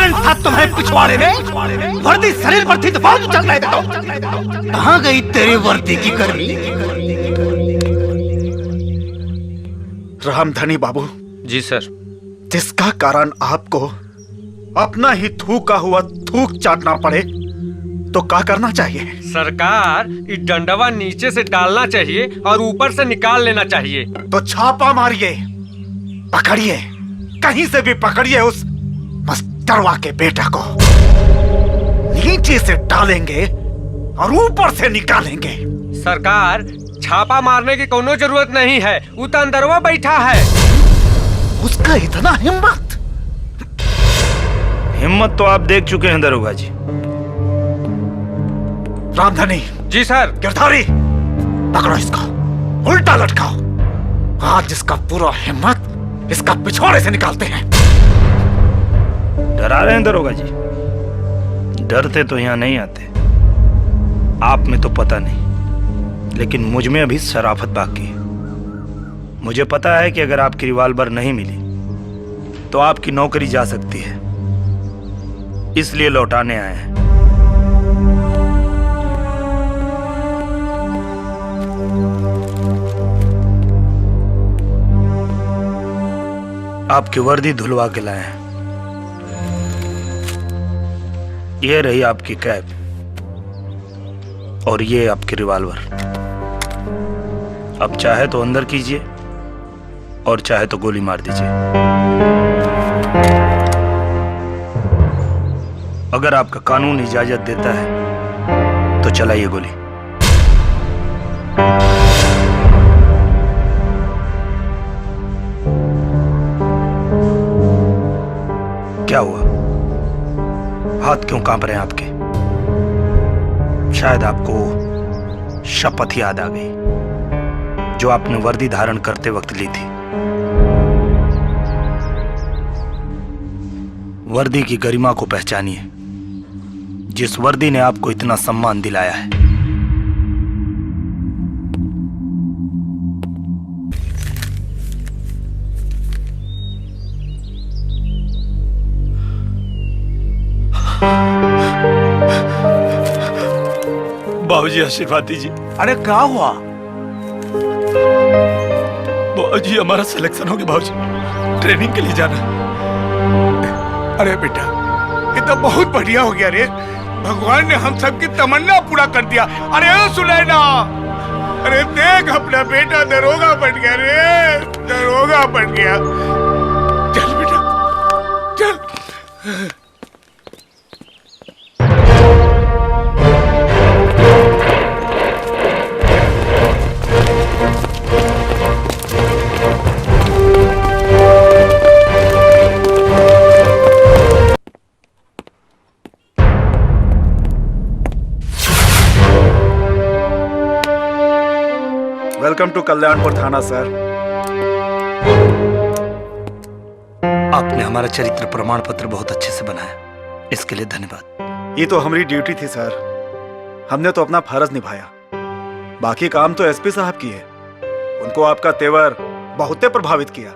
Current था तुम्हारे पिछवाड़े में? वर्दी शरीर पर थी तो बहुत चल रहे थे। कहाँ गई तेरी वर्दी की गर्मी? रामधनी बाबू। जी सर। जिसका कारण आपको अपना ही थूका हुआ थूक चाटना पड़े तो क्या करना चाहिए? सरकार, इस डंडवा नीचे से डालना चाहिए और ऊपर से निकाल लेना चाहिए। तो छापा मारिए, पकड़िए, कहीं से भी पकड़िए उस मस्तरवा के बेटा को। नीचे से डालेंगे और ऊपर से निकालेंगे। सरकार, छापा मारने की कोनो जरूरत नहीं है, वो तो अंदरवा बैठा है। उसका इतना हिम्मत? हिम्मत तो आप देख चुके हैं दरोगा जी। रामधनी। जी सर। गिरधारी, पकड़ो इसको, उल्टा लटकाओ। आज इसका पूरा हिम्मत इसका पिछवाड़े से निकालते हैं। डरा रहे हैं दरोगा जी? डरते तो यहाँ नहीं आते। आप में तो पता नहीं, लेकिन मुझ में अभी शराफत बाकी है। मुझे पता है कि अगर आपकी रिवॉल्वर नहीं मिली तो आपकी नौकरी जा सकती है, इसलिए लौटाने आए हैं। आपकी वर्दी धुलवा के लाए हैं। ये रही आपकी कैप और ये आपकी रिवॉल्वर। अब चाहे तो अंदर कीजिए और चाहे तो गोली मार दीजिए। अगर आपका कानून इजाजत देता है तो चलाइए गोली। क्या हुआ? हाथ क्यों कांप रहे हैं आपके? शायद आपको शपथ याद आ गई जो आपने वर्दी धारण करते वक्त ली थी। वर्दी की गरिमा को पहचानिए, जिस वर्दी ने आपको इतना सम्मान दिलाया है। बाबूजी आशीर्वाद दीजिए। अरे क्या हुआ? बाबूजी हमारा सिलेक्शन हो गया बाबूजी, ट्रेनिंग के लिए जाना। अरे बेटा, ये तो बहुत बढ़िया हो गया रे। भगवान ने हम सबकी तमन्ना पूरा कर दिया। अरे ओ सुनैना, अरे देख अपना बेटा दरोगा बन गया रे, दरोगा बन गया। चल बेटा चल। वेलकम टू कल्याणपुर थाना सर। आपने हमारा चरित्र प्रमाण पत्र बहुत अच्छे से बनाया, इसके लिए धन्यवाद। ये तो हमारी ड्यूटी थी सर, हमने तो अपना फर्ज निभाया। बाकी काम तो एसपी साहब की है, उनको आपका तेवर बहुत प्रभावित किया।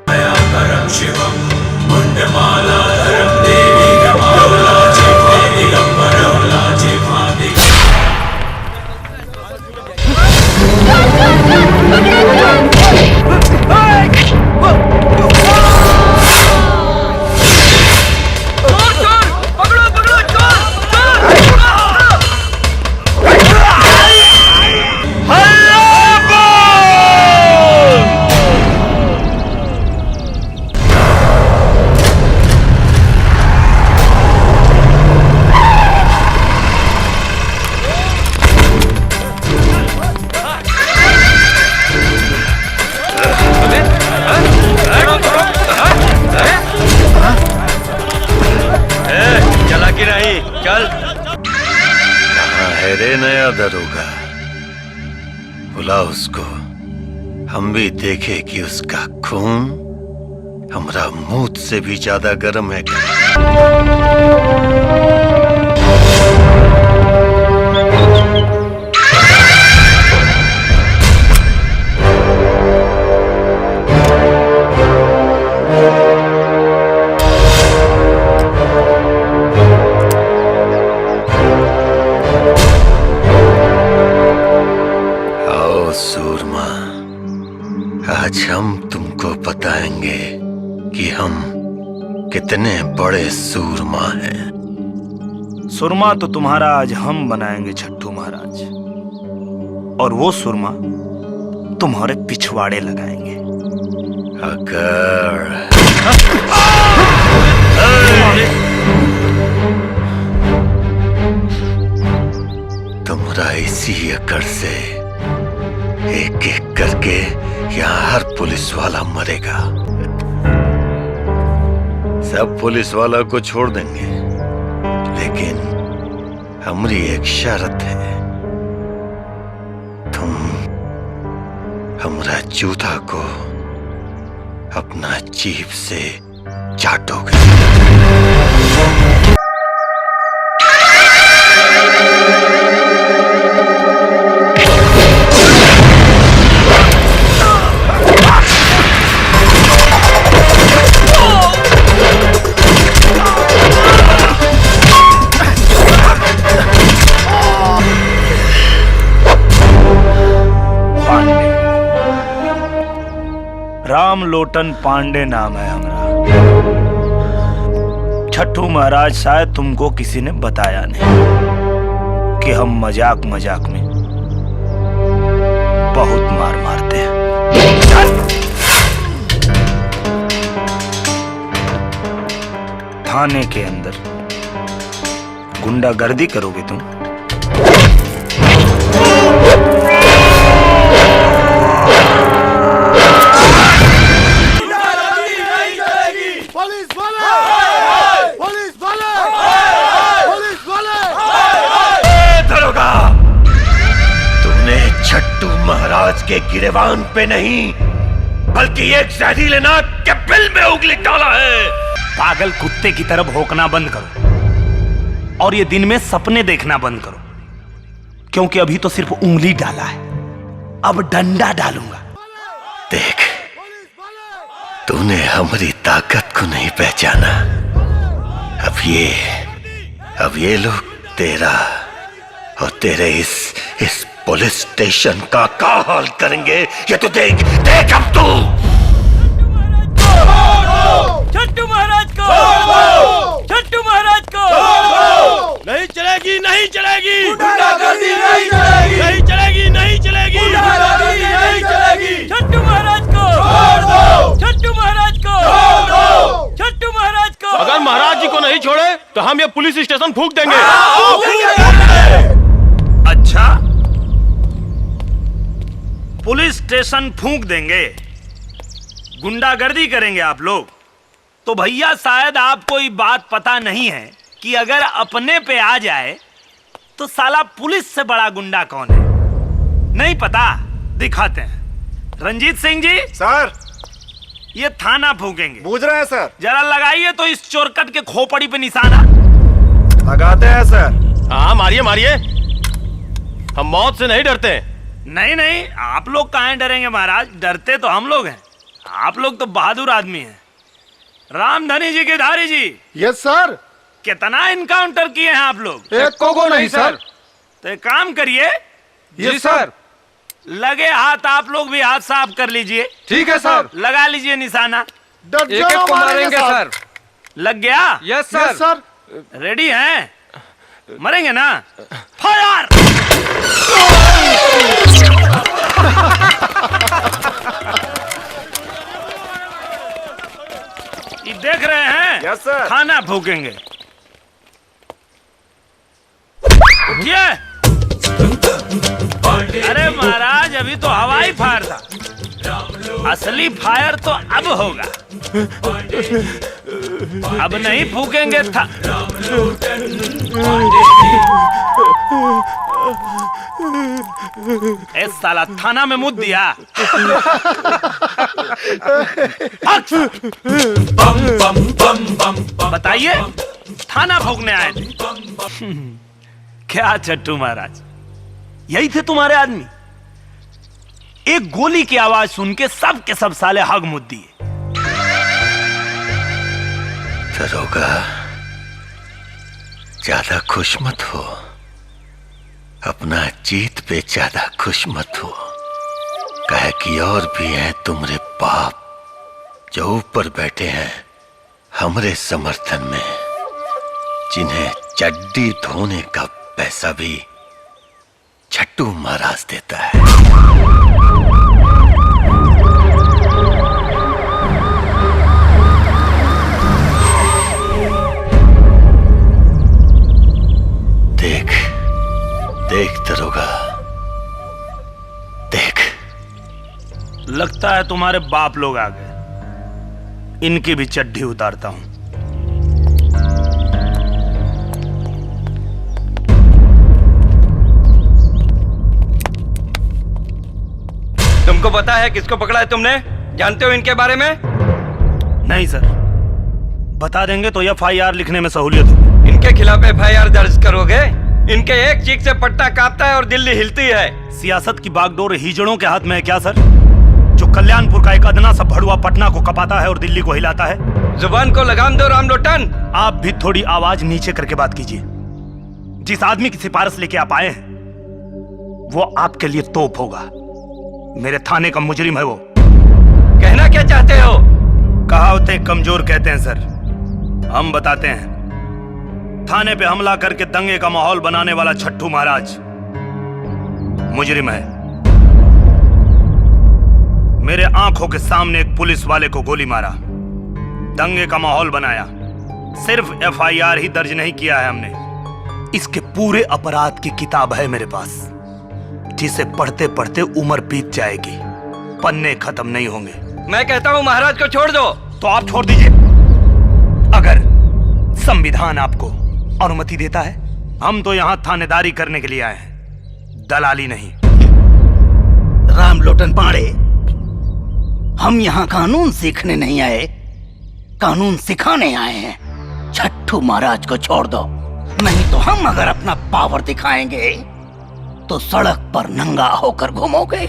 दरोगा, बुला उसको, हम भी देखे कि उसका खून हमारा मुंह से भी ज्यादा गर्म है क्या। कितने बड़े सूरमा हैं। सुरमा तो तुम्हारा आज हम बनाएंगे छट्टू महाराज, और वो सुरमा तुम्हारे पिछवाड़े लगाएंगे। अगर तुमरा इसी अकड़ से एक एक करके यहाँ हर पुलिस वाला मरेगा। सब पुलिस वाला को छोड़ देंगे, लेकिन हमारी एक शर्त है, तुम हमरा जूता को अपना जीभ से चाटोगे। राम लोटन पांडे नाम है हमारा। छट्टू महाराज, शायद तुमको किसी ने बताया नहीं कि हम मजाक मजाक में बहुत मार मारते हैं। थाने के अंदर गुंडागर्दी करोगे तुम? छट्टू महाराज के गिरेबान पे नहीं, बल्कि एक जहरीले नाग के बिल में उंगली डाला है। पागल कुत्ते की तरह भौंकना बंद करो और ये दिन में सपने देखना बंद करो, क्योंकि अभी तो सिर्फ उंगली डाला है, अब डंडा डालूंगा। देख, तूने हमारी ताकत को नहीं पहचाना। अब ये लोग तेरा और तेरे इस पुलिस स्टेशन का क्या हाल करेंगे, ये तो देख अब तू। छट्टू महाराज को, छट्टू महाराज को नहीं चलेगी, नहीं चलेगी, गुंडागर्दी नहीं चलेगी, नहीं चलेगी, नहीं चलेगी, गुंडागर्दी नहीं चलेगी। छट्टू महाराज को छोड़ दो, छट्टू महाराज को छोड़ दो, छट्टू महाराज को। अगर महाराज जी को नहीं छोड़े तो हम ये पुलिस स्टेशन फूंक देंगे। अच्छा, पुलिस स्टेशन फूंक देंगे, गुंडागर्दी करेंगे आप लोग? तो भैया, शायद आपको ये बात पता नहीं है कि अगर अपने पे आ जाए तो साला पुलिस से बड़ा गुंडा कौन है। नहीं पता? दिखाते हैं। रंजीत सिंह जी सर, ये थाना फूकेंगे। बूझ रहे हैं सर। जरा लगाइए तो इस चोरकट के खोपड़ी पे निशाना। लगाते हैं सर। हाँ, मारिए मारिए, हम मौत से नहीं डरते। नहीं नहीं, आप लोग कहाँ डरेंगे महाराज, डरते तो हम लोग हैं। आप लोग तो बहादुर आदमी हैं। रामधनी जी के धारी जी। Yes sir. कितना इनकाउंटर किए हैं आप लोग? एक को नहीं सर। तो एक काम करिए। जी सर। लगे हाथ आप लोग भी हाथ साफ कर लीजिए। ठीक है सर। लगा लीजिए निशाना। एक एक को मारेंगे सर। लग गया? Yes sir. रेडी हैं? मरेंगे ना? फायर! ये देख रहे हैं? Yes sir. खाना फूकेंगे। ये अरे महाराज, अभी तो हवाई फायर था, असली फायर तो अब होगा। अब नहीं फूकेंगे था। ए साला, थाना में मुद्द दिया। बताइए, थाना फूकने आए थे? क्या छट्टू महाराज, यही थे तुम्हारे आदमी? एक गोली की आवाज सुन के सब के सब साले हग मुद्द दिए। दरोगा, ज्यादा खुश मत हो, अपना जीत पे ज्यादा खुश मत हो। कहे कि और भी हैं तुम्हारे बाप जो ऊपर बैठे हैं, हमरे समर्थन में जिन्हें चड्डी धोने का पैसा भी छट्टू महाराज देता है। देख देख दरोगा, देख। लगता है तुम्हारे बाप लोग आ गए। इनकी भी चड्डी उतारता हूं। तुमको पता है किसको पकड़ा है तुमने? जानते हो इनके बारे में? नहीं सर, बता देंगे तो FIR लिखने में सहूलियत होगी। इनके खिलाफ FIR दर्ज करोगे? इनके एक चीख से पट्टा कांपता है और दिल्ली हिलती है। सियासत की बागडोर हिजड़ों के हाथ में है क्या सर, जो कल्याणपुर का एक अदना सा भड़ुआ पटना को कपाता है और दिल्ली को हिलाता है? जुबान को लगाम दो राम लोटन। आप भी थोड़ी आवाज नीचे करके बात कीजिए। जिस आदमी की सिफारिश लेके आप आए हैं वो आपके लिए तोप होगा। मेरे थाने का मुजरिम है वो। कहना क्या चाहते हो? कहावतें कमजोर कहते हैं सर, हम बताते हैं। थाने पे हमला करके दंगे का माहौल बनाने वाला छट्टू महाराज मुजरिम है। मेरे आंखों के सामने एक पुलिस वाले को गोली मारा, दंगे का माहौल बनाया। सिर्फ FIR ही दर्ज नहीं किया है हमने, इसके पूरे अपराध की किताब है मेरे पास, जिसे पढ़ते पढ़ते उम्र बीत जाएगी, पन्ने खत्म नहीं होंगे। मैं कहता हूँ महाराज को छोड़ दो। तो आप छोड़ दीजिए, अगर संविधान आपको अनुमति देता है। हम तो यहाँ थानेदारी करने के लिए आए हैं, दलाली नहीं। राम लोटन पांडे, हम यहाँ कानून सीखने नहीं आए, कानून सिखाने आए हैं। छट्टू महाराज को छोड़ दो, नहीं तो हम अगर अपना पावर दिखाएंगे तो सड़क पर नंगा होकर घूमोगे।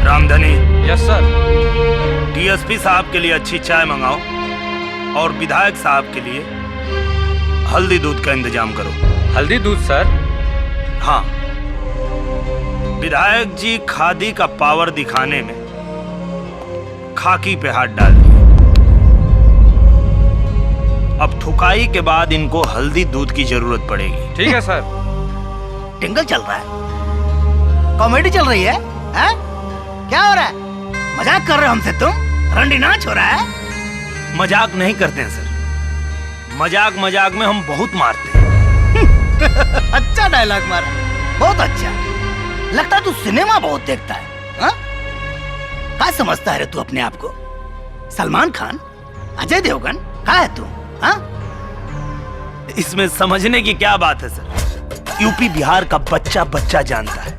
Ramdhani, yes sir. DSP साहब के लिए अच्छी चाय मंगाओ और विधायक साहब के लिए हल्दी दूध का इंतजाम करो। हल्दी दूध सर? हाँ, विधायक जी खादी का पावर दिखाने में खाकी पे हाथ डाल दिए। अब ठुकाई के बाद इनको हल्दी दूध की जरूरत पड़ेगी। ठीक है सर। टिंगल चल रहा है, कॉमेडी चल रही है, हैं? क्या हो रहा है? मजाक कर रहे हो हमसे तुम? रंडी नाच हो रहा है? मजाक नहीं करते हैं सर, मजाक मजाक में हम बहुत मारते हैं। अच्छा डायलॉग मारा, बहुत अच्छा। लगता है तू सिनेमा बहुत देखता है, हाँ? क्या समझता है रे तू अपने आप को? सलमान खान, अजय देवगन, क्या है तू, हाँ? इसमें समझने की क्या बात है सर, यूपी बिहार का बच्चा बच्चा जानता है,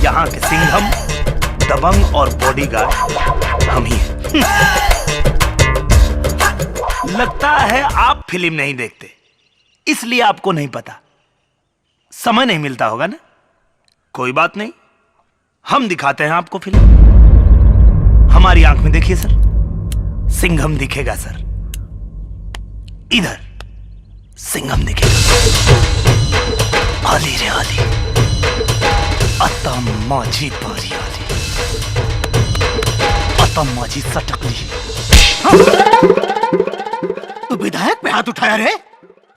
यहाँ के सिंघम, दबंग और बॉडीगार्ड हम ही हैं। लगता है आप फिल्म नहीं देखते, इसलिए आपको नहीं पता, समय नहीं मिलता होगा ना। कोई बात नहीं, हम दिखाते हैं आपको फिल्म। हमारी आंख में देखिए सर, सिंघम दिखेगा सर, इधर सिंघम दिखेगा। आली रे आली, अतम माझी पारी आली, अतम माझी सटकली। तू विधायक पे हाथ उठाया रे?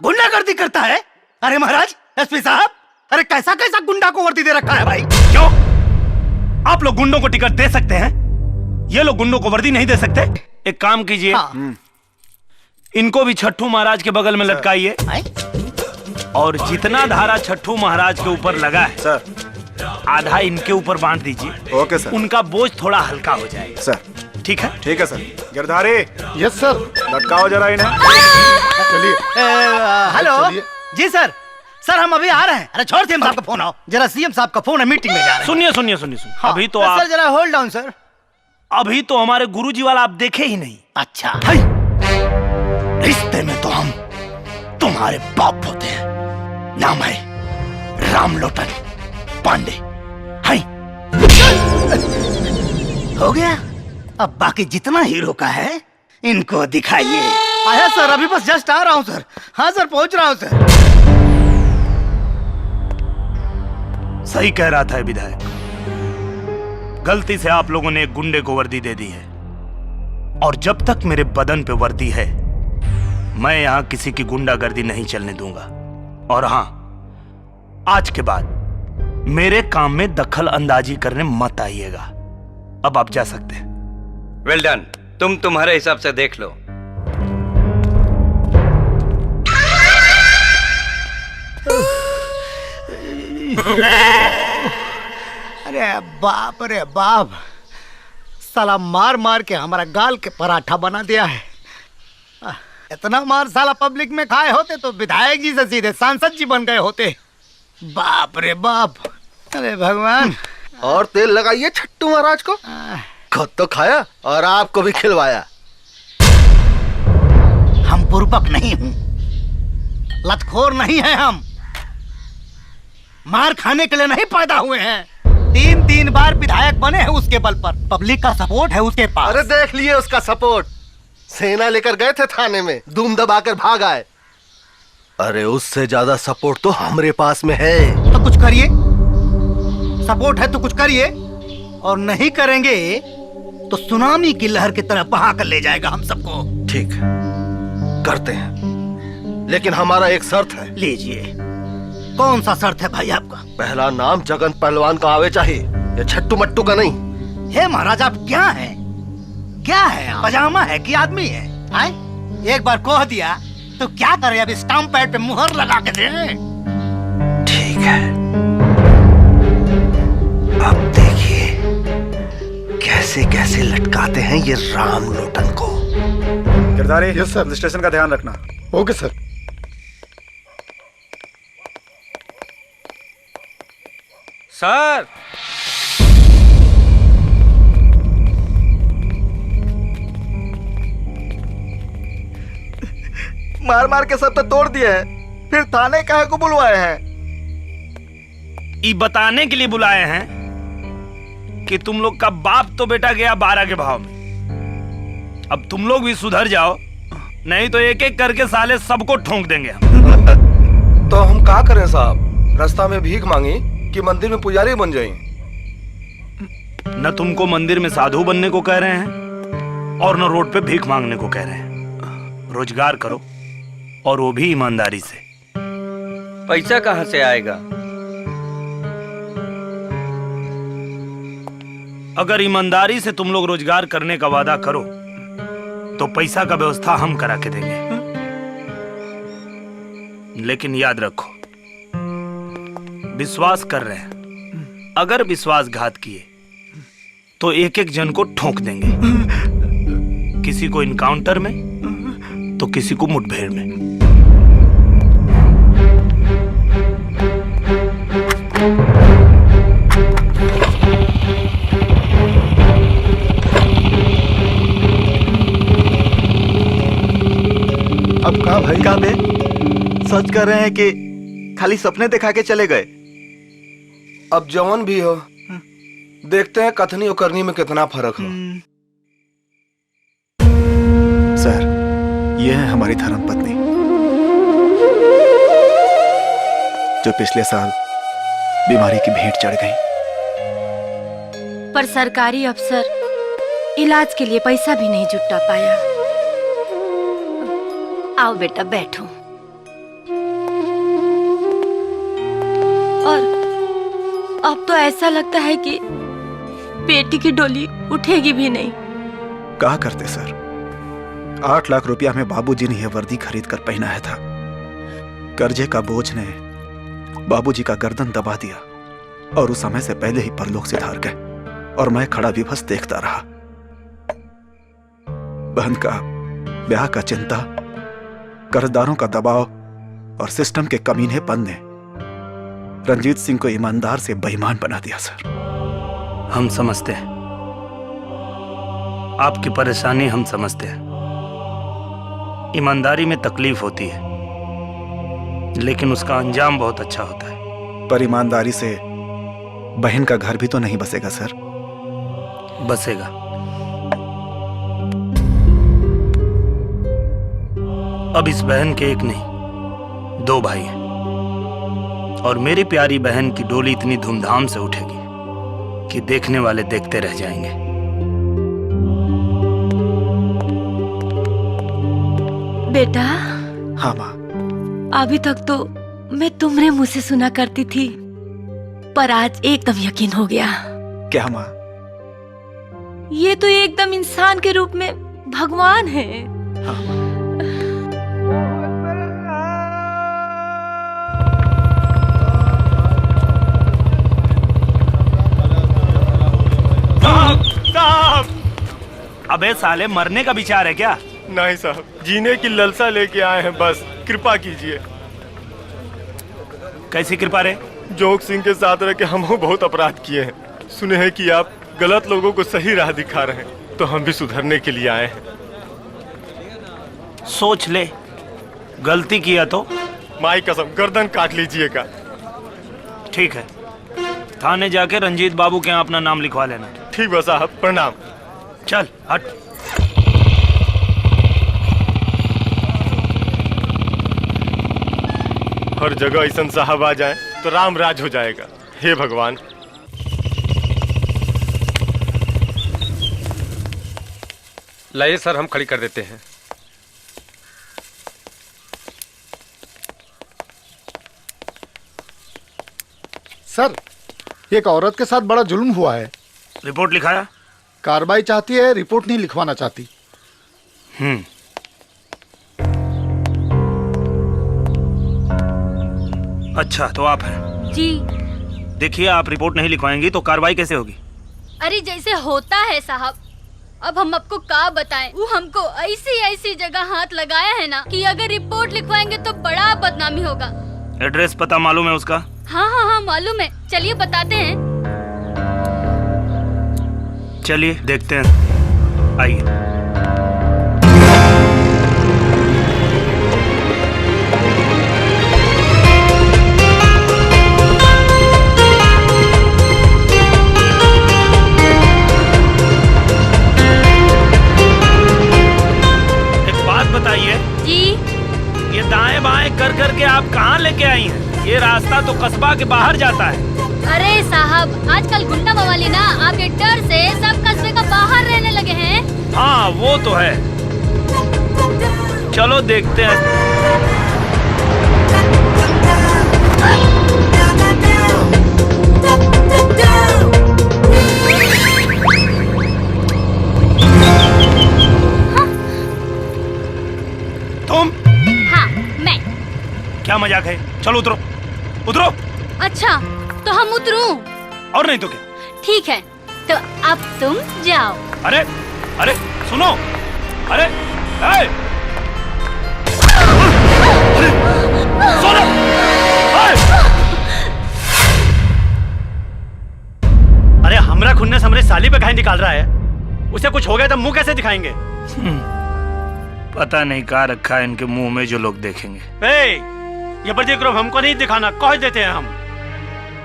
गुंडागर्दी करता है? अरे महाराज, SP साहब, अरे कैसा कैसा गुंडा को वर्दी दे रखा है भाई? क्यों? आप लोग गुंडों को टिकट दे सकते हैं, ये लोग गुंडों को वर्दी नहीं दे सकते? एक काम कीजिए, हाँ। इनको भी छट्टू महाराज के बगल में लटकाइए और जितना धारा छट्टू महाराज के ऊपर लगा है सर, आधा इनके ऊपर बांट दीजिए। Okay sir. उनका बोझ थोड़ा हल्का हो जाएगा सर, ठीक है? ठीक है सर। Girdhari, yes sir. लटकाओ जरा इन्हें। चलिए। हेलो चलिए। जी सर, सर हम अभी आ रहे हैं। अरे छोड़ CM साहब का फोन, आओ जरा, CM साहब का फोन है, मीटिंग में जा रहे हैं। सुनिए सुनिए सुनिए सुनिए, हाँ, अभी तो सर आप, जरा होल्ड डाउन सर। अभी तो हमारे गुरुजी वाला आप देखे ही नहीं। अच्छा, रिश्ते में तो हम तुम्हारे बाप होते हैं। नाम है राम लोटन पांडे। हाय, हो गया। अब बाकी जितना हीरो का है इनको दिखाइए। आया सर, अभी बस जस्ट आ रहा हूँ सर। हाँ सर, पहुंच रहा हूँ सर। सही कह रहा था विधायक, गलती से आप लोगों ने एक गुंडे को वर्दी दे दी है। और जब तक मेरे बदन पे वर्दी है मैं यहां किसी की गुंडागर्दी नहीं चलने दूंगा। और हां, आज के बाद मेरे काम में दखल अंदाजी करने मत आइएगा। अब आप जा सकते हैं। Well done. तुम तुम्हारे हिसाब से देख लो। अरे बाप, साला मार मार के हमारा गाल के पराठा बना दिया है। इतना मार साला पब्लिक में खाए होते तो विधायक जी से सीधे सांसद जी बन गए होते। बाप रे बाप, अरे भगवान। और तेल लगाइए छट्टू महाराज को। खुद तो खाया और आपको भी खिलवाया। हम बुर्बक नहीं हूं, लतखोर नहीं है हम। मार खाने के लिए नहीं पैदा हुए हैं। 3 बार विधायक बने हैं उसके बल पर। पब्लिक का सपोर्ट है उसके पास। अरे देख लिए उसका सपोर्ट। सेना लेकर गए थे थाने में, धूम दबाकर भाग आए। अरे उससे ज्यादा सपोर्ट तो हमारे पास में है। तो कुछ करिए। सपोर्ट है तो कुछ करिए, और नहीं करेंगे तो सुनामी की लहर की तरह बहा कर ले जाएगा हम सबको। ठीक है, करते हैं, लेकिन हमारा एक शर्त है। लीजिए। कौन सा शर्त है भाई आपका? पहला नाम जगन पहलवान का आवे चाहिए, ये छट्टू मट्टू का नहीं। हे महाराज, आप क्या है? क्या है? पजामा है कि आदमी है? आए? एक बार कह दिया तो क्या करे? अब स्टाम्प पैड पे मुहर लगा के दे। ठीक है, अब देखिए कैसे कैसे लटकाते हैं ये राम लोटन को। गिरधारी, यस सर, स्टेशन का ध्यान रखना। Okay sir. सर, मार मार के सब तो तोड़ दिए हैं, फिर थाने काहे को बुलवाए हैं? ये बताने के लिए बुलाए हैं कि तुम लोग का बाप तो बेटा गया 12 के भाव में। अब तुम लोग भी सुधर जाओ, नहीं तो एक एक करके साले सबको ठोंक देंगे हम। तो हम क्या करें साहब? रास्ता में भीख मांगी कि मंदिर में पुजारी बन जाएं? न तुमको मंदिर में साधु बनने को कह रहे हैं और न रोड पे भीख मांगने को कह रहे हैं। रोजगार करो, और वो भी ईमानदारी से। पैसा कहाँ से आएगा? अगर ईमानदारी से तुम लोग रोजगार करने का वादा करो तो पैसा का व्यवस्था हम करा के देंगे। लेकिन याद रखो, विश्वास कर रहे हैं, अगर विश्वासघात किए तो एक एक जन को ठोक देंगे। किसी को इनकाउंटर में तो किसी को मुठभेड़ में। अब कहा भाई? का बे सच कर रहे हैं कि खाली सपने दिखा के चले गए? अब जवान भी हो, देखते हैं कथनी और करनी में कितना फर्क हो। सर, ये है हमारी धर्मपत्नी, जो पिछले साल बीमारी की भेंट चढ़ गई। पर सरकारी अफसर इलाज के लिए पैसा भी नहीं जुटा पाया। आओ बेटा, बैठो। और अब तो ऐसा लगता है कि बेटी की डोली उठेगी भी नहीं। कहा करते सर, 8 लाख रुपया में बाबूजी ने यह वर्दी खरीद कर पहनाया था। कर्जे का बोझ ने बाबूजी का गर्दन दबा दिया और उस समय से पहले ही परलोक से धार गए, और मैं खड़ा विभस देखता रहा। बहन का ब्याह का चिंता, कर्जदारों का दबाव और सिस्टम के कमीनेपन ने रंजीत सिंह को ईमानदार से बेईमान बना दिया सर। हम समझते हैं आपकी परेशानी, हम समझते हैं। ईमानदारी में तकलीफ होती है, लेकिन उसका अंजाम बहुत अच्छा होता है। पर ईमानदारी से बहन का घर भी तो नहीं बसेगा सर। बसेगा। अब इस बहन के एक नहीं 2 भाई हैं, और मेरी प्यारी बहन की डोली इतनी धूमधाम से उठेगी कि देखने वाले देखते रह जाएंगे। बेटा। हाँ माँ। अभी तक तो मैं तुम्हारे मुंह से सुना करती थी, पर आज एकदम यकीन हो गया। क्या माँ? ये तो एकदम इंसान के रूप में भगवान है। हाँ। साहब! अबे साले, मरने का विचार है क्या? नहीं साहब, जीने की ललसा लेके आए हैं, बस कृपा कीजिए। कैसी कृपा रे? जोग सिंह के साथ रह के हम बहुत अपराध किए हैं। सुने हैं कि आप गलत लोगों को सही राह दिखा रहे हैं, तो हम भी सुधरने के लिए आए हैं। सोच ले, गलती किया तो माई कसम गर्दन काट लीजिएगा। ठीक है, थाने जाके रंजीत बाबू के यहाँ अपना नाम लिखवा लेना। ठीक है साहब, प्रणाम। चल हट। हर जगह ऐसा साहब आ जाए तो राम राज हो जाएगा। हे भगवान। लाइए सर, हम खड़ी कर देते हैं। सर, एक औरत के साथ बड़ा जुल्म हुआ है। रिपोर्ट लिखाया? कार्रवाई चाहती है, रिपोर्ट नहीं लिखवाना चाहती। अच्छा, तो आप हैं? जी। देखिए, आप रिपोर्ट नहीं लिखवाएंगी तो कार्रवाई कैसे होगी? अरे जैसे होता है साहब, अब हम आपको क्या बताएं। वो हमको ऐसी ऐसी जगह हाथ लगाया है ना कि अगर रिपोर्ट लिखवाएंगे तो बड़ा बदनामी होगा। एड्रेस पता मालूम है उसका? हाँ हाँ हाँ मालूम है, चलिए बताते हैं। चलिए देखते हैं, आइए। एक बात बताइए जी, ये दाएं बाएं कर कर के आप कहाँ लेके आई हैं? ये रास्ता तो कस्बा के बाहर जाता है। अरे साहब, आजकल गुंडा मवाली ना आपके डर से सब कस्बे का बाहर रहने लगे हैं। हाँ वो तो है, चलो देखते हैं। तुम? हाँ मैं। क्या मजाक है? चलो उतरो, उतरो। अच्छा तो हम उतरूं? और नहीं तो क्या? ठीक है, तो अब तुम जाओ। अरे अरे सुनो, अरे सुनो, अरे हमरा खुन्ने से हमरे साली पे घाई निकाल रहा है। उसे कुछ हो गया तो मुंह कैसे दिखाएंगे? पता नहीं कहाँ रखा है इनके मुंह में जो लोग देखेंगे। ये बर्दी ग्रुप हमको नहीं दिखाना, कह देते हैं हम।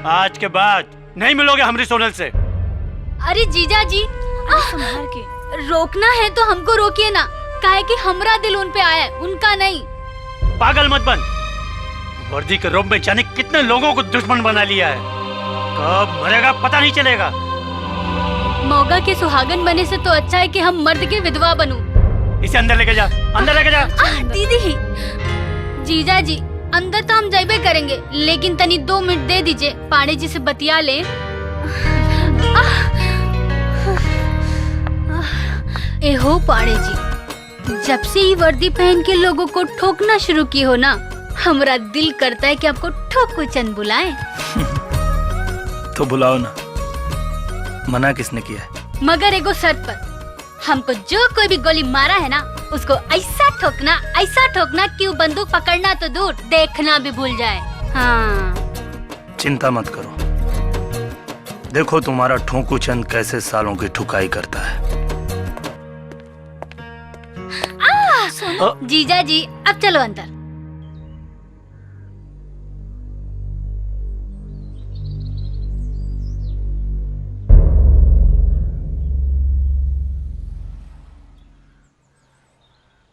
आज के बाद नहीं मिलोगे हमरी सोनल से। अरे जीजा जी, संभाल के रोकना है तो हमको रोकिए ना, काहे कि हमरा दिल उन पे आया है, उनका नहीं। पागल मत बन। वर्दी के रूप में जाने कितने लोगों को दुश्मन बना लिया है। कब मरेगा पता नहीं चलेगा। मौगा के सुहागन बने से तो अच्छा है कि हम मर्द के विधवा बनूं। इसे अंदर लेके जा, अंदर लेके जा। दीदी, जीजा जी अंदर तो हम जाइबे करेंगे, लेकिन तनी 2 मिनट दे दीजिए, पाड़े जी से बतिया ले। एहो पाड़े जी, जब से ये वर्दी पहन के लोगों को ठोकना शुरू की हो ना, हमारा दिल करता है कि आपको ठोको चंद बुलाएं। तो बुलाओ ना, मना किसने किया है? मगर एगो शर्त पर, हमको जो कोई भी गोली मारा है ना, उसको ऐसा ठोकना कि वो बंदूक पकड़ना तो दूर, देखना भी भूल जाए। हाँ। चिंता मत करो, देखो तुम्हारा ठोकू चंद कैसे सालों की ठुकाई करता है। जीजा जी अब चलो अंदर।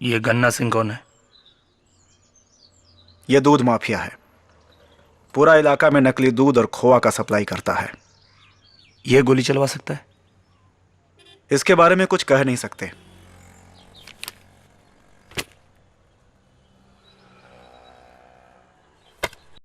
ये गन्ना सिंह कौन है? ये दूध माफिया है, पूरा इलाका में नकली दूध और खोआ का सप्लाई करता है। ये गोली चलवा सकता है? इसके बारे में कुछ कह नहीं सकते।